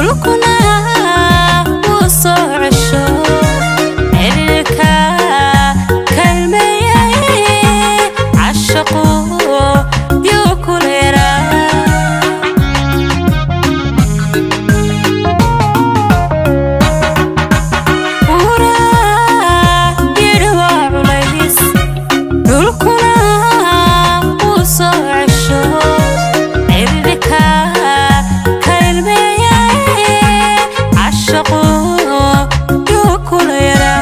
dhulkuna wuu soo cesho cirka kalmeeyay cashaqu yuu ku leeraa dhulkuna wuu soo cesho cirka kalmeeyay cashaqu yuu ku leeraa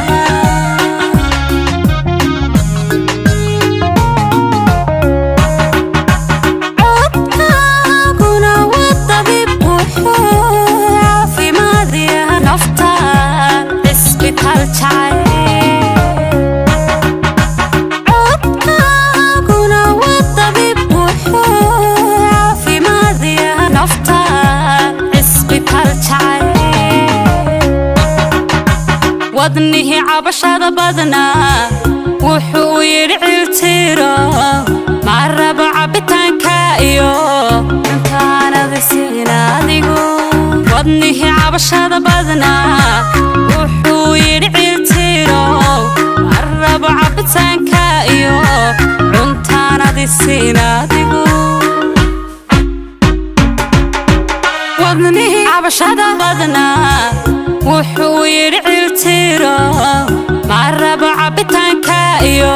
codkaaguna waa dabiib wuxuu caafimaadiya nafta isbitaal jacayl wadnihi cabashada badnaa wuxuu yidhi ciltiro ma rabo cabitaanka iyo intaanadi siin adigu wadnihi cabashada badnaa wuxuu yidhi ciltiro ma rabo cabitaanka iyo intaanadi siin adigu wadnihi cabashada badnaa wuxuu yidhi ciltiro ma rabo cabitaanka iyo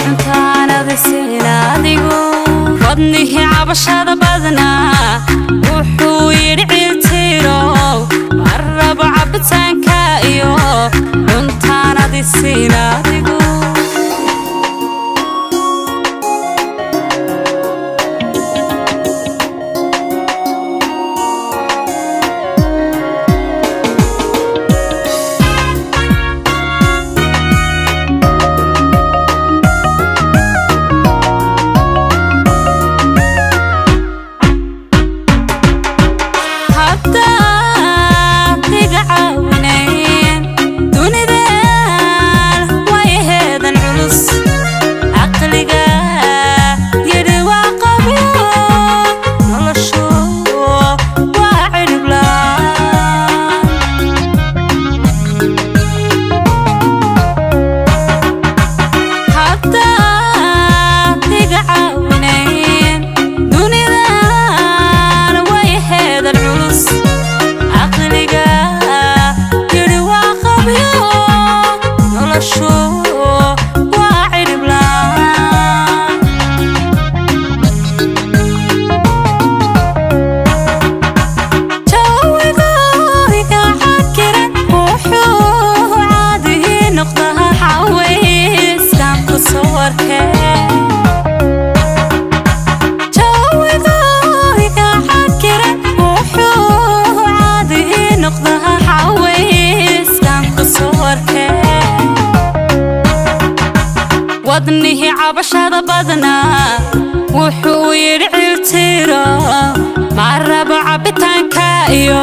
intaanadi siin adigu wadnihi cabashada badnaa wuxuu yidhi ciltiro ma rabo cabitaanka iyo intaanadi siin adigu wadnihi cabashada badnaa wuxuu yidhi ciltiro ma rabo cabitaanka iyo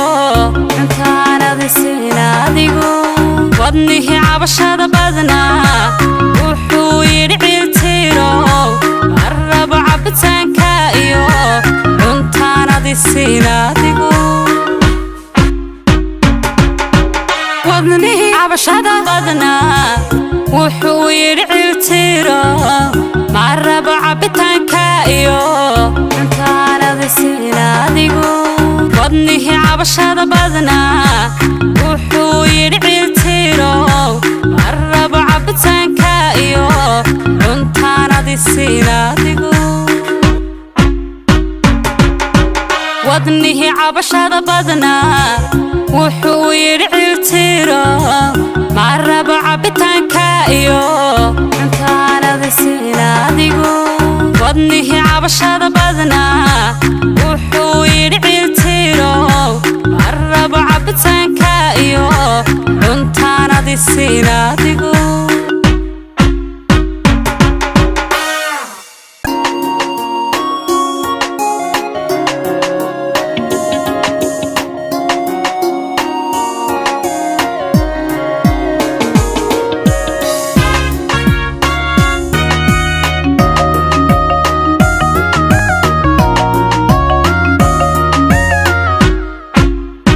intaanadi siin adigu wadnihi cabashada badnaa wuxuu yidhi ciltiro ma rabo cabitaanka iyo intaanadi siin adigu wadnihi cabashada badnaa wuxuu yidhi ciltiro ma rabo cabitaanka iyo intaanadi siin adigu wadnihi cabashada badnaa wuxuu yidhi ciltiro ma rabo cabitaanka iyo intaanadi siin adigu wadnihi cabashada badnaa wuxuu yidhi ciltiro ma rabo cabitaanka iyo intaanadi siin adigu wadnihi cabashada badnaa wuxuu yidhi ciltiro ma rabo cabitaanka iyo intaanadi siin adigu